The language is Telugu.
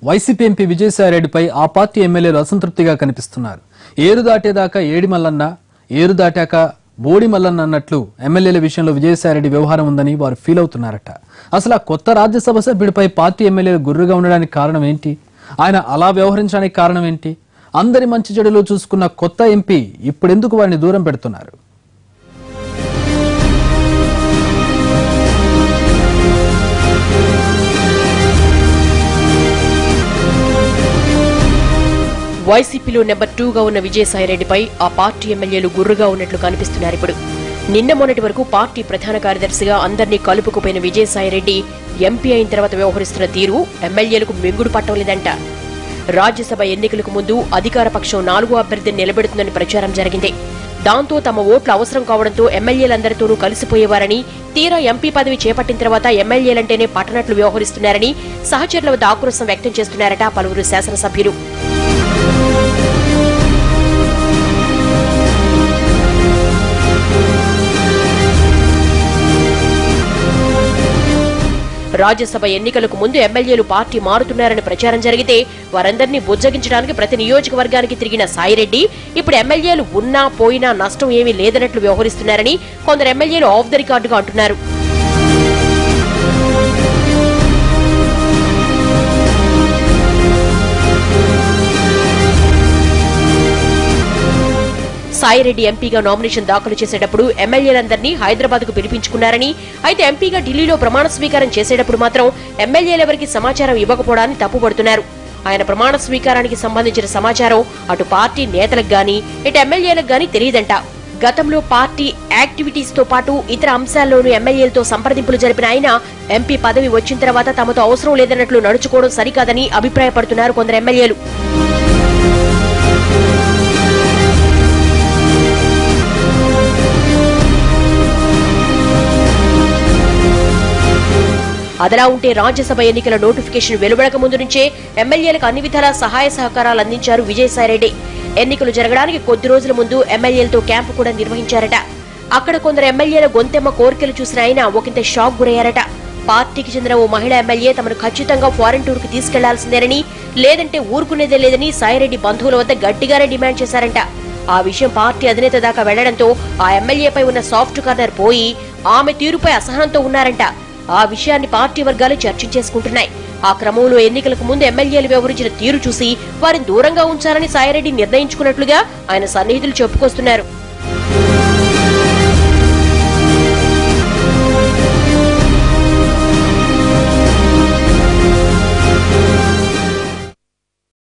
వైసీపీ ఎంపీ విజయసాయిరెడ్డిపై ఆ పార్టీ ఎమ్మెల్యేలు అసంతృప్తిగా కనిపిస్తున్నారు. ఏరు దాటేదాకా ఏడి మల్లన్న, ఏరు దాటాక బోడి మల్లన్న అన్నట్లు ఎమ్మెల్యేల విషయంలో విజయసాయిరెడ్డి వ్యవహారం ఉందని వారు ఫీల్ అవుతున్నారట. అసలు ఆ కొత్త రాజ్యసభ సభ్యుడిపై పార్టీ ఎమ్మెల్యేలు గుర్రుగా ఉండడానికి కారణం ఏంటి? ఆయన అలా వ్యవహరించడానికి కారణం ఏంటి? అందరి మంచి చెడులు చూసుకున్న కొత్త ఎంపీ ఇప్పుడెందుకు వారిని దూరం పెడుతున్నారు? వైసీపీలో నెంబర్ 2గా ఉన్న విజయసాయిరెడ్డిపై ఆ పార్టీ ఎమ్మెల్యేలు గుర్రుగా ఉన్నట్లు కనిపిస్తున్నారు. ఇప్పుడు నిన్న మొన్నటి వరకు పార్టీ ప్రధాన కార్యదర్శిగా అందరినీ కలుపుకుపోయిన విజయసాయిరెడ్డి ఎంపీ అయిన తర్వాత వ్యవహరిస్తున్న తీరు ఎమ్మెల్యేలకు మింగుడు పట్టలేదంట. రాజ్యసభ ఎన్నికలకు ముందు అధికార పక్షం 4వ అభ్యర్థిని నిలబెడుతుందని ప్రచారం జరిగింది. దాంతో తమ ఓట్లు అవసరం కావడంతో ఎమ్మెల్యేలందరితోనూ కలిసిపోయేవారని, తీరా ఎంపీ పదవి చేపట్టిన తర్వాత ఎమ్మెల్యేలంటేనే పట్టనట్లు వ్యవహరిస్తున్నారని సహచరుల వద్ద ఆక్రోశం వ్యక్తం చేస్తున్నారట పలువురు శాసనసభ్యులు. రాజ్యసభ ఎన్నికలకు ముందు ఎమ్మెల్యేలు పార్టీ మారుతున్నారని ప్రచారం జరిగితే వారందరినీ బుజ్జగించడానికి ప్రతి నియోజకవర్గానికి తిరిగిన సాయిరెడ్డి ఇప్పుడు ఎమ్మెల్యేలు ఉన్నా పోయినా నష్టం ఏమీ లేదన్నట్లు వ్యవహరిస్తున్నారని కొందరు ఎమ్మెల్యేలు ఆఫ్ ద రికార్డుగా అంటున్నారు. సాయిరెడ్డి ఎంపీగా నామినేషన్ దాఖలు చేసేటప్పుడు ఎమ్మెల్యేలందరినీ హైదరాబాద్ కు పిలిపించుకున్నారని, అయితే ఎంపీగా ఢిల్లీలో ప్రమాణ స్వీకారం చేసేటప్పుడు మాత్రం ఎమ్మెల్యేలెవరికి సమాచారం ఇవ్వకపోవడాన్ని తప్పుపడుతున్నారు. ఆయన ప్రమాణ స్వీకారానికి సంబంధించిన సమాచారం అటు పార్టీ నేతలకు గాని ఇటు ఎమ్మెల్యేలకు గాని తెలియదంట. గతంలో పార్టీ యాక్టివిటీస్ తో పాటు ఇతర అంశాల్లోనూ ఎమ్మెల్యేలతో సంప్రదింపులు జరిపిన ఆయన ఎంపీ పదవి వచ్చిన తర్వాత తమతో అవసరం లేదన్నట్లు నడుచుకోవడం సరికాదని అభిప్రాయపడుతున్నారు కొందరు ఎమ్మెల్యేలు. అదలా ఉంటే రాజ్యసభ ఎన్నికల నోటిఫికేషన్ వెలువడక ముందు నుంచే ఎమ్మెల్యేలకు అన్ని విధాలా సహాయ సహకారాలు అందించారు విజయసాయిరెడ్డి. ఎన్నికలు జరగడానికి కొద్ది రోజుల ముందు ఎమ్మెల్యేలతో క్యాంపు కూడా నిర్వహించారట. అక్కడ కొందరు ఎమ్మెల్యేల గొంతెమ్మ కోరికలు చూసిన ఆయన ఒకంత షాక్ గురయ్యారట. పార్టీకి చెందిన ఓ మహిళా ఎమ్మెల్యే తమను ఖచ్చితంగా ఫారెన్ టూర్ కు తీసుకెళ్లాల్సిందేనని, లేదంటే ఊరుకునేదే లేదని సాయిరెడ్డి బంధువుల వద్ద గట్టిగానే డిమాండ్ చేశారంట. ఆ విషయం పార్టీ అధినేత దాకా వెళ్లడంతో ఆ ఎమ్మెల్యేపై ఉన్న సాఫ్ట్ కార్నర్ పోయి ఆమె తీరుపై అసహనంతో ఉన్నారంట. ఆ విషయాన్ని పార్టీ వర్గాలు చర్చించేసుకుంటున్నాయి. ఆ క్రమంలో ఎన్నికలకు ముందు ఎమ్మెల్యేలు వ్యవహరించిన తీరు చూసి వారిని దూరంగా ఉంచాలని సాయిరెడ్డి నిర్ణయించుకున్నట్లుగా ఆయన సన్నిహితులు చెప్పుకొస్తున్నారు.